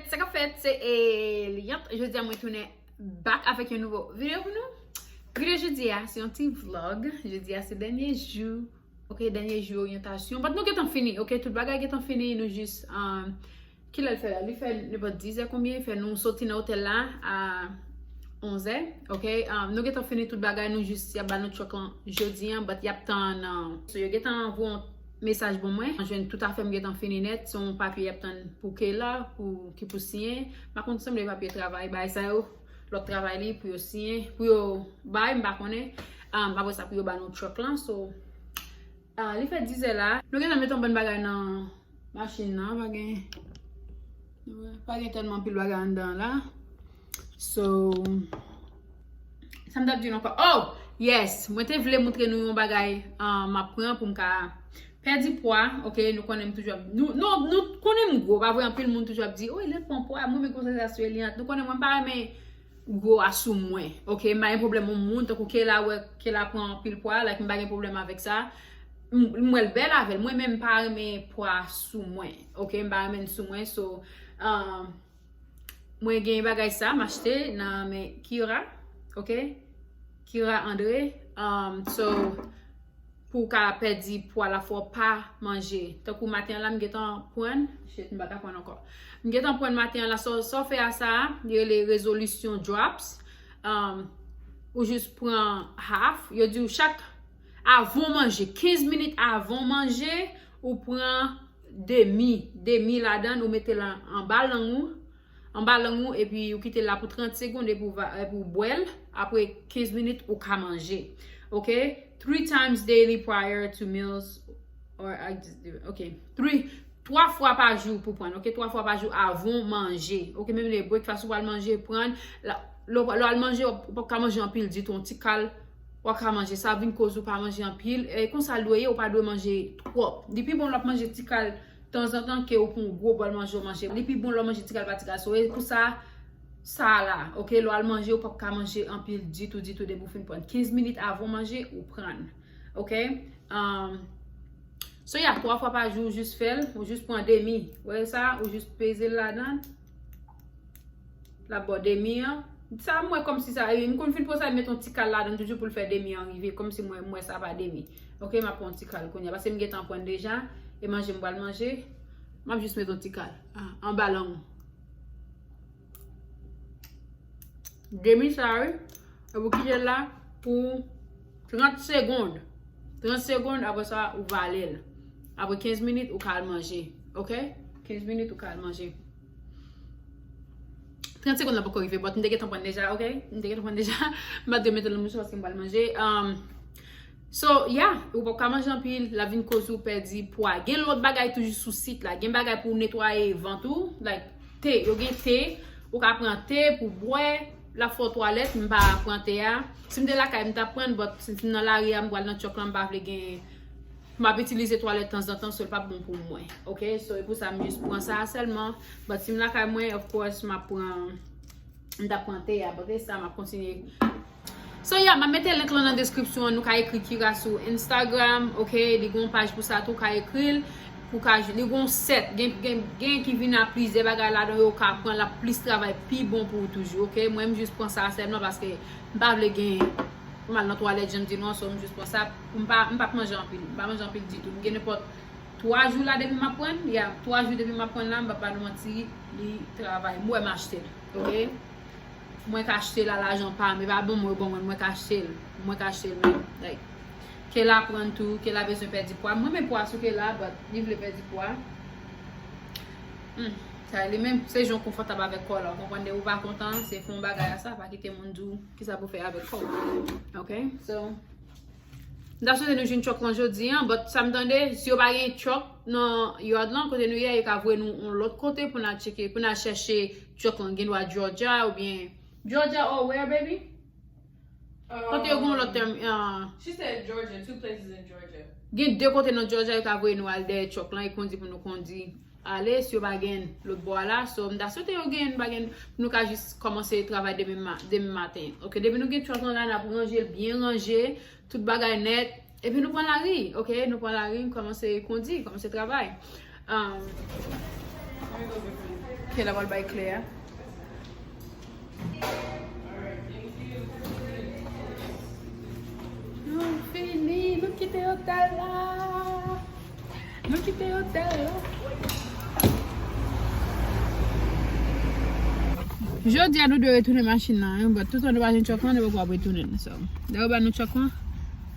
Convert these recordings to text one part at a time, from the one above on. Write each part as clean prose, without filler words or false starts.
c'est qu'en fait, c'est Eliant. Je dis à moi tourner back avec une nouvelle vidéo pour nous. Vidéo jeudi, c'est un petit vlog. Jeudi, c'est dernier jour. Ok, dernier jour orientation. Mais nous sommes finis. Ok, tout le bagage est fini. Nous juste, qui l'a fait là? Il fait, ne pas 10 heures combien? Il fait nous sortir dans l'hôtel là à 11 heures. Ok, nous sommes finis tout le bagage. Nous juste, il y a notre choc jeudi, mais il y a tant, so il y a tant message pour moi. Je viens tout à fait me fini net son papier pour que là pour qui pour signer. Par contre semble papier travail bah ça l'autre travail pour signer pour bah m'pa connait après ça pour ba notre truck là so il fait 10 heures là. Nous allons mettre un bon bagage dans machine là pas tellement pile bagage dedans là. So ça me dit encore oh yes, moi te voulais montrer nous un bagage m'a prend pour me perdre poids, ok, nous connaissons toujours. Nous connaissons gros, pas vrai, un peu le monde toujours dit, oh, il est prend poids, moi, mes conseils assuréliantes. Nous connaissons pas, mais gros, assume moins, ok, mais un problème au monde, donc, qu'elle prend pile poids, là, qu'il n'y a pas de problème avec ça. Moi, le bel avec, moi, même pas, mais poids sous moins, ok, pas même sous moins, so, moi, j'ai un bagage ça, m'acheter, dans mes Kira, ok, Kira André, so, pour qu'à perdre poids la fois pas manger. Donc au matin là me getan prendre, je ne vais pas prendre encore. Me getan prendre matin là ça fait à ça, il y a les résolutions drops ou juste prend half, il dit chaque avant manger 15 minutes avant manger ou prend demi là-dedans ou mettez là en ballon et puis vous quittez là pour 30 secondes et pour boire après 15 minutes ou qu'à manger. OK? 3 times daily prior to meals or okay 3 fois par jour pour prendre. OK? 3 fois par jour avant manger. OK? Même les breakfast ou à manger prendre le manger ou pas manger en pile dit ton petit cal ou pas manger ça vient cause ou pas manger en pile et comme ça loyer ou pas doit manger trop. Depuis bon la manger petit cal de temps en temps que ou pour gros bon manger depuis bon la manger petit cal pas so pour ça là, ok, l'on manger ou pas manger en pile du tout de bouffer prendre 15 minutes avant manger ou prendre. OK? So il y a 3 fois par jour juste faire ou juste prendre demi. Ouais ça ou juste peser là-dedans. La bonne demi. Ça moi comme si ça une confine pour ça mettre un petit cal là-dedans toujours pour le faire demi arriver comme si moi ça va demi. OK, m'a prendre un petit cal qu'on y a parce que me get en prendre déjà et manger m'a juste mettre un petit cal en ballon. Demi ça et vous quittez là pour 30 secondes. 30 secondes après ça vous va aller. Après 15 minutes vous allez manger. OK? 15 minutes vous allez manger. 30 secondes là pour arriver. Bon, nous devons prendre déjà, OK? Nous devons prendre déjà. Je vais mettre le mouche parce qu'on va manger. So, yeah, vous pouvez manger en pile, la vine cause ou perdre poids. Il y a l'autre bagaille toujours sous site là. Il y a un bagaille pour nettoyer ventre, like thé, vous avez thé, vous pouvez prendre thé pour boire. La fois toilette m'pa prendre ya si me de la caille m'ta prendre but si dans lari am boire dans chocolat m'pa vle gen m'a utiliser toilette de temps en temps c'est pas bon pour moi. OK, so pour ça me juste prend ça seulement but si me la caille moi of course m'a prendre ya but ça m'a continuer. So yeah, m'a mettre link dans la description nous ka écrit Kira sur Instagram. OK, des gon page pour ça tout ka écrire pour ka les gon set gen qui vient à plus de bagages là dedans ka prendre la plus travail plus bon pour toujours. OK, moi même juste prendre ça seulement parce que m'pa vle gen mal dans toilette j'aime dire non so juste pour ça m'pa manger en pile pas manger en pile du tout gen n'importe 3 jours là depuis m'a prendre il y a 3 jours depuis m'a prendre là m'pa pas mentir li travail moi m'acheter. OK, moi qu'acheter là l'argent pas mais pas bon moi qu'acheter même like qu'elle a prend tout, qu'elle a besoin de perdre du poids. Moi, mes poids, ce qu'elle a, il veut perdre du poids. Ça, les mêmes, c'est gens confortables avec quoi, là. Vous comprenez, vous pas content, c'est fond bagage ça, pas quitter mon doux, qui ça peut faire avec quoi. OK? So, dans ce nous une choc aujourd'hui, but ça me donne, si vous avez un choc, non, il y a de l'autre côté, nous, il y a voir nous l'autre côté pour nous checker, pour nous chercher choc en Georgia ou bien Georgia or where, baby? Quand tu as l'autre terme, she said Georgia, 2 places in Georgia. Gen 2 côtés dans Georgia qui avoué nous al de choc là, il conduit pour nous conduire. Allez sur bagen l'autre bois là, so m'da sauté au gen bagen nous ka juste commencer travail demain matin. OK, depuis nous gen choc là pour ranger bien ranger, tout bagay net et puis nous prend la rue. OK, nous prend la rue, commencer conduire, commencer travail. Ok, la voile va éclair. Nous fini, nous quitter l'hôtel là. Nous quitter l'hôtel là. Je dis à nous de retourner la machine là, mais tout le temps de passer un chocolat, on ne va pas retourner. D'abord, nous chocolat,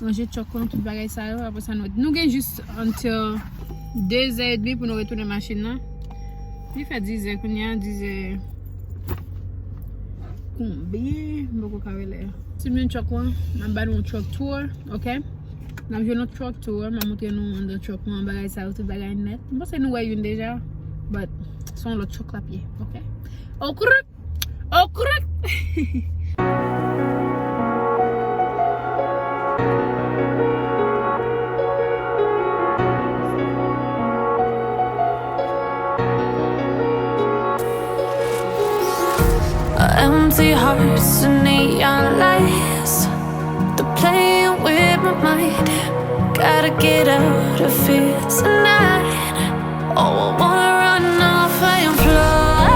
manger chocolat, tout le bagage ça, après ça nous avons juste until 2h30 pour nous retourner la machine là. Il fait 10h, qu'on y a 10h. Combien? Beaucoup de chavire. Si nous avons un chocolat, nous avons un truck tour, ok? Nous avons un truck tour, nous avons montré nous dans le truck, nous bagage ça, tout le bagage net. Je pense que nous voyons déjà, mais c'est le truck là pied, ok? Oh, correct! Oh, correct! Empty hearts and neon lights, they're playing with my mind. Gotta get out of here tonight. Oh, I wanna run off and fly,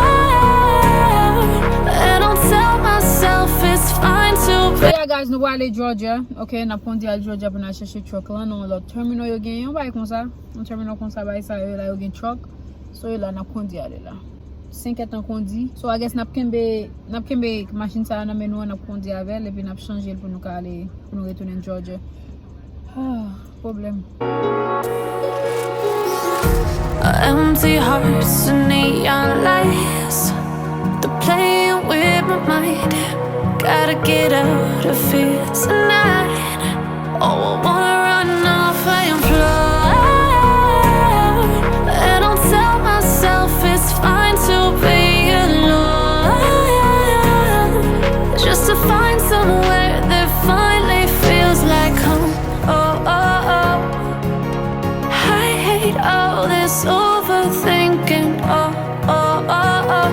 and I'll tell myself it's fine to So yeah guys, nous allons aller Georgia, ok? Nous avons dit à Georgia pour aller chercher truck là, nous le terminal yo gagne, on va comme ça, on terminal comme ça, va ça là yo gagne truck. So là n'a pas dit aller là. 5 ans qu'on dit. So I guess n'a kembe machine ça na mais nous n'a pas dit avec et puis n'a changer pour nous aller pour nous retourner en Georgia. Ah, problème. empty hearts and neon lights, they're playing with my mind. Gotta get out of here tonight. Oh, I wanna run off and fly, and I'll tell myself it's fine to be alone, just to find somewhere that finally feels like home. Oh, oh, oh, I hate all this overthinking. Oh, oh, oh, oh,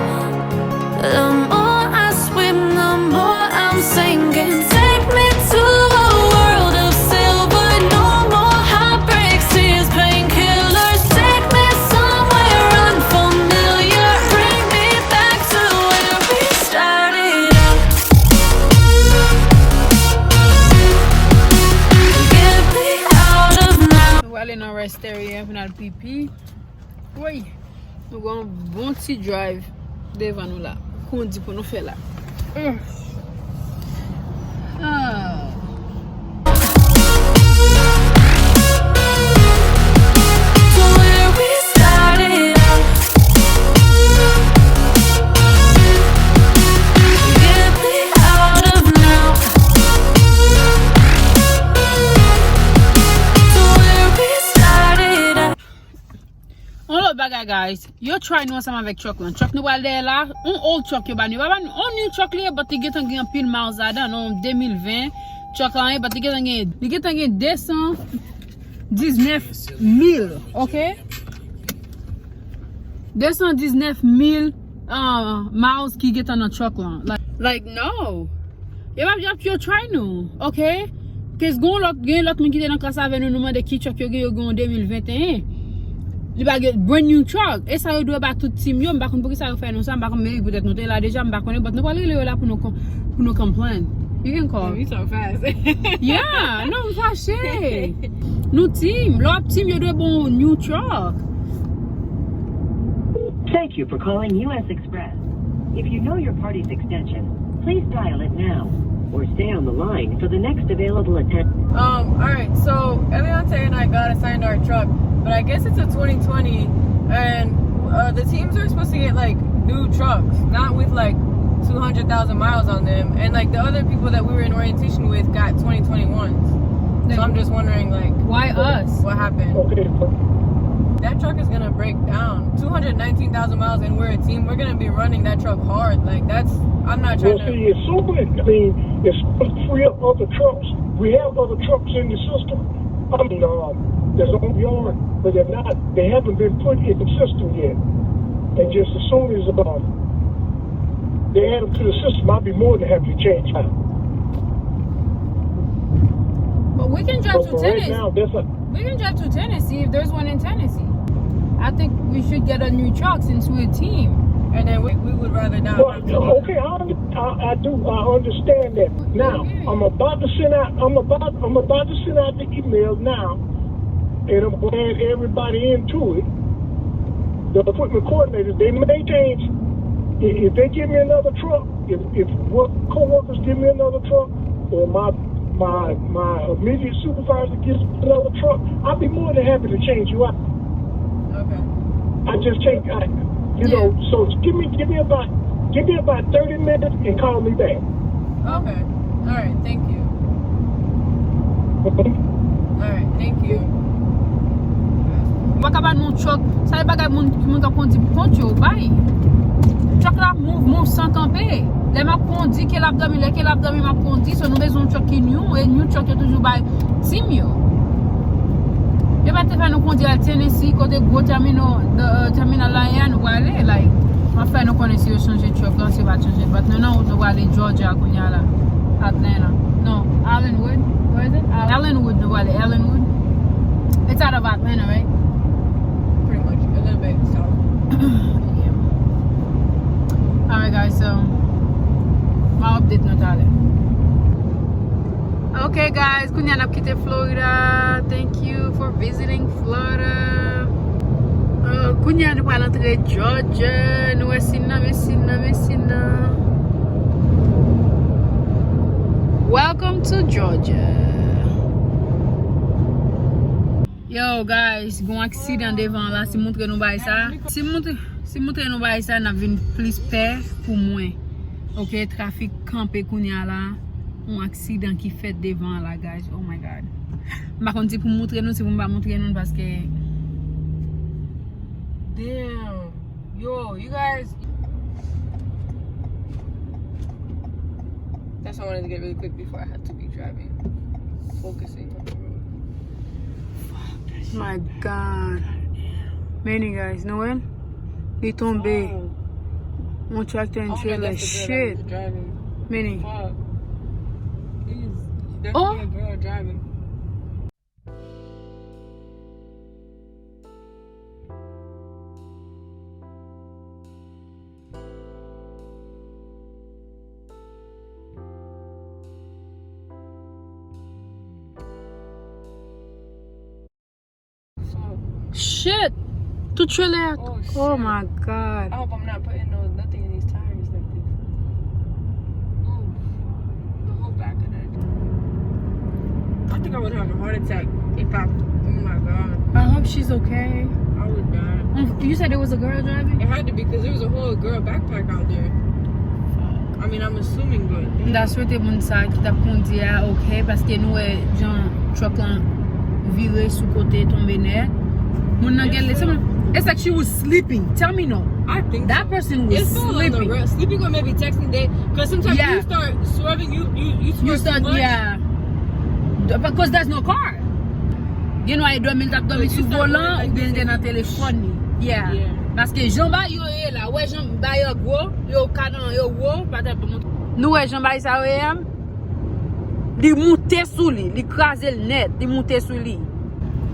the more I swim, the more I'm sinking. Take me to a world of silver, no more heartbreaks, tears, painkillers. Take me somewhere unfamiliar, bring me back to where we started out. Get me out of now. Nous allons aller dans le rest area pour aller pipi. Oui, nous avons un bon petit drive devant nous là. Qu'on dit pour nous faire là. Ah. To where we started out. Get me out of now. To where we started out. On l'autre bagage guys, yo try nous ensemble avec truck là. Truck nous va aller là, on old truck yo ba nous. On new truck là, but il get un pile miles là dans 2020. Truck là, but il get un 219,000, OK? 219,000 miles qui get on truck là. Like no. Yo try nous, OK? Qu'est-ce gon l'autre monde qui était dans classe avec nous demander qui truck yo en 2021. Il va get brand new truck. Et ça doit pas tout team yo, m'pa konn pour qui ça faire nous ça, m'pa konn mais peut-être nous là déjà m'pa konn, but nous pas aller là pour nous complain. You can call. You so fast. Yeah, non, fâché. Nous team, l'autre team yo doit bon new truck. Thank you for calling U.S. Express. If you know your party's extension, please dial it now or stay on the line for the next available attendant. Alright, so Eliante and I got assigned our truck, but I guess it's a 2020, and the teams are supposed to get like new trucks, not with like 200,000 miles on them, and like the other people that we were in orientation with got 2021s. So I'm just wondering, like, Why us? what happened? Okay. That truck is gonna break down. 219,000 miles, and we're a team. We're gonna be running that truck hard. Like that's. I'm not trying Well, to. see, it's so many. I mean, it's free up other trucks. We have other trucks in the system. I mean, there's on yard, but they're not. They haven't been put in the system yet. And just as soon as they add them to the system, I'll be more than happy to change out. But we can drive But to for right Tennessee. now, We can drive to Tennessee if there's one in Tennessee. I think we should get a new truck since we're a team. and then we would rather not. Well, okay, I understand that. Now, I'm about to send out the email now, and I'm going to add everybody into it. The equipment coordinators, they may change. If they give me another truck, if co-workers give me another truck, or my immediate supervisor gives me another truck, I'll be more than happy to change you out. Okay. I just can't, know. So give me about 30 minutes and call me back. Okay. All right. Thank you. All right. Thank you. Wakaban moun chok, sa yon bagay moun ka kondi pou konti yo, bay. Chok la moun san kampe. Le map kondi, ke lap dami, map kondi, so nou bezon chok ki nou, e nou chok yo toujou bay sim yo. Yo ba te fè nou kondi al Tennessee, kote go terminal la yan, nou wale, like, ma fè nou konesi yo chanje chok, lan se va chanje, but nou wale Georgia konya la, Atlanta. No, Allenwood, where is it? Allenwood, nou wale, Allenwood. It's out of Atlanta, right? Pretty much, a little bit south. Yeah. Alright guys, so my update not tale. Okay guys, kunya nap kite Florida. Thank you for visiting Florida. Kunya nou pal entre Georgia. Nou mesina. Welcome to Georgia. Yo guys, gon accident devan la, si montre nou bay sa. Si montre nou bay sa, na vin plus pe pou mwen. Ok, trafik kampe kounya la. Un accident ki fet devan la guys. Oh my god. Mba konti pou montre nou, si pou mba montre nou paske. Damn. Yo, you guys. That's why I wanted to get really quick before I had to be driving. Focusing on the road. My god. Many guys, Noel? Li tombe. Mon tractor and trailer. Shit. Many. Fuck. There's definitely a girl driving. Shit! Tout trailer. Oh my god. I hope I'm not putting nothing in these tires like this. Oh, the whole back of that. I think I would have a heart attack if I. Oh my god. I hope she's okay. I would die. You said there was a girl driving? It had to be because there was a whole girl backpack out there. I mean, I'm assuming, but. Da souwete moun sa ki tap kondi a ok, paske nou e jan truck lan vire sou kote tombe net. Moun nan gen lese. It's like she was sleeping. Tell me no. I think that person was sleeping. Sleeping or maybe texting day. Because sometimes you start swerving, you start too much. Yeah. Because there's no car. You know, I don't mean that dormi sou volan ou bien gen nan telefon ni. Yeah. Paske jamba yo e la, we jamba yo go, yo kanan yo wo, patep to moun. Nou we jamba sa yo e li moute sou li krase l net, li moute sou li.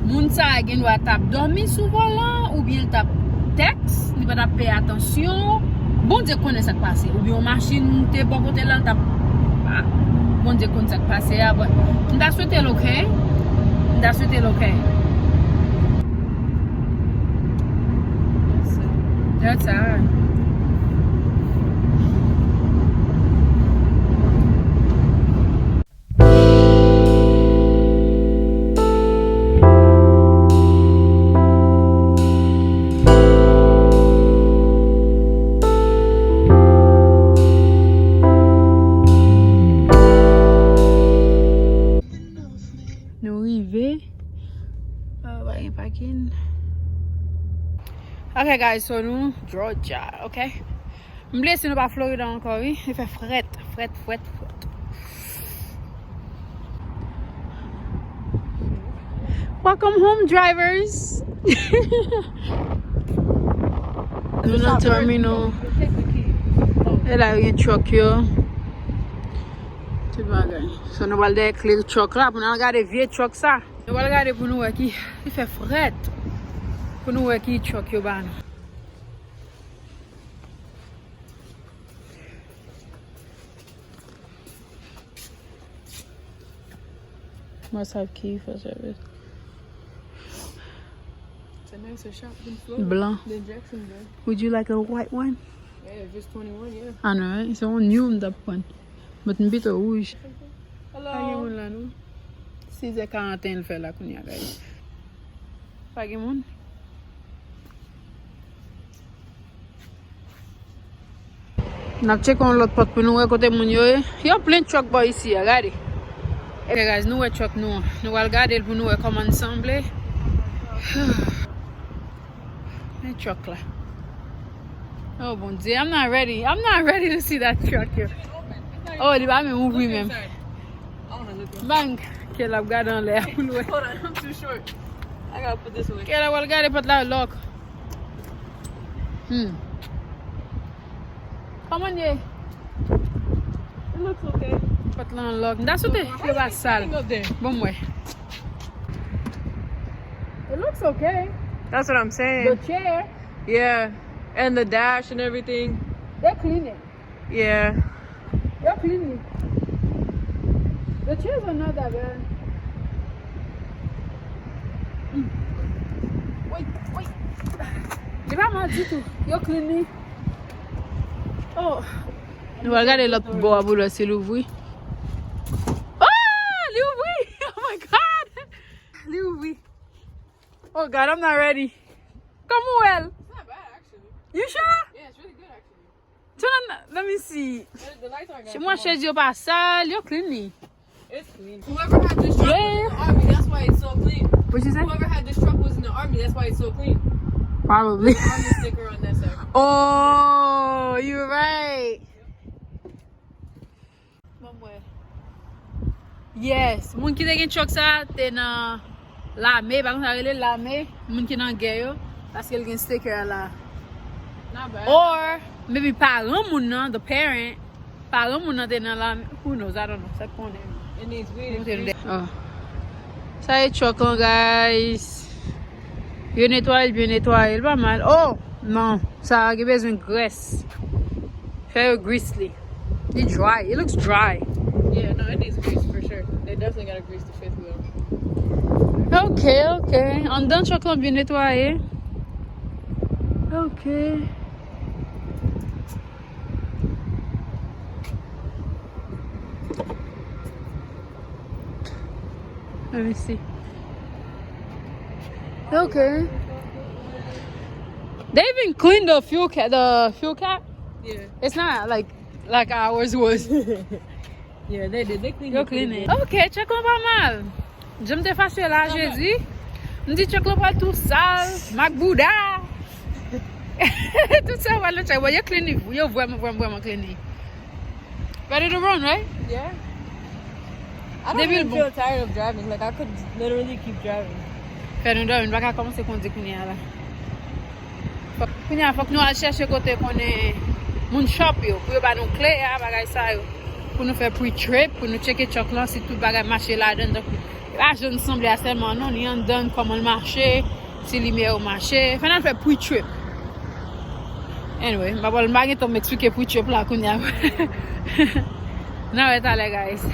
Moun sa gen wa tap dormi sou volan ou bien tap text, li pa tap pay attention. Bon Dieu connaît ça passe. Ou bien machine monte bon côté là tap. Bon Dieu connaît ça passe ya, but that's what it's okay. That's what it's okay. That's hard. Okay guys, so nous Georgia, okay? M'blé si nous pas Florida encore, oui? Il fait fret. Welcome home, drivers. Nous dans terminal. Et là, il y a un truck here. So nous allons aller clear truck là, pour nous regarder vieux truck ça. Nous allons regarder pour nous voir qui il fait fret. Pour nous voir qui truck yo ban. Must have key for service. It's a nicer shop than Blanc. than Jacksonville. Would you like a white one? Yeah, just 21, yeah. I know, right? It's on new that one. But un bit rouge. Hello. 6h41 fait la kounya, guys. Pas de monde. N'a check on l'autre porte pour nous côté moun yo. Yo plein de truck boy ici, regardez. Okay guys, nous truck nous. Nous allons regarder pour nous comment ensemble. Un truck là. Oh bon Dieu, I'm not ready. I'm not ready to see that truck here. Oh, il va me ouvrir même. I want to look. Bang, qu'elle a regardé en l'air. Hold on, I'm too short. I gotta put this away. Qu'elle a regardé pour la lock. Come on, yeah. It looks okay. Put la lock. That's what it was sale. Up there. Bon ouais. It looks okay. That's what I'm saying. The chair, Yeah, and the dash and everything. they're cleaning. Yeah. They're cleaning. The chairs are not that bad. Wait. C'est pas mal du tout. You're cleaning. Oh. Nous allons regarder l'autre bois pour laisser l'ouvrir. Ah! L'ouvrir! Oh my god! L'ouvrir. Oh god, I'm not ready. Come well. It's not bad, actually. You sure? Yeah, it's really good, actually. Turn on, let me see. The lights aren't Chez moi, chez Dieu, pas sale. You're cleaning. It's clean. Whoever had this truck was in the army, that's why it's so clean. What you say? Whoever had this truck was in the army, that's why it's so clean. Probably. Army sticker on that side. Oh, you're right. Yes, moun ki te gen chok sa te nan lame, bakon sa rele lame, moun ki nan gen yo, paske el gen sticker la. Not bad. Or, maybe paran moun nan, the parent, paran moun nan te nan lame, who knows, I don't know, sa konen. It needs weed. Oh. Sa e chok lan, guys. Yo netwaye, bien netwaye, pas mal. Oh, non, sa ge bezwen gres. Fè yo grisly. It dry, it looks dry. Yeah, no, it needs grease for sure. They definitely gotta grease the fifth wheel. Ok. En dedans, chok lan bien netwaye. Ok. Let me see. Okay. They even cleaned the fuel cap. Yeah. It's not like ours was. Yeah, they did. They cleaned Yo it. clean it. Ok, chok lan pas mal. J'aime te fache la, je dis. M'di chok lan pas tout sale. Macbouda. Tout ça, voilà, chok. Well, you clean it. You vraiment clean it. Ready to run, right? Yeah. I They don't even will- feel tired of driving. Like, I could literally keep driving. Fè nou dò, nou baka komanse kondi kounya la. Kounya fòk nou al chèche kote konen moun shop yo, pou yo ba nou kle ya, bagay sa yo. Pou nou fè pre-trip, pou nou cheke chok lan si tout bagay mache la den. A jen semble a selman non, ni an don koman mache, si li me yo mache. Fè nan fè pre-trip. Anyway, mbagay ton m'explike pre-trip la kounya. Now et ale guys.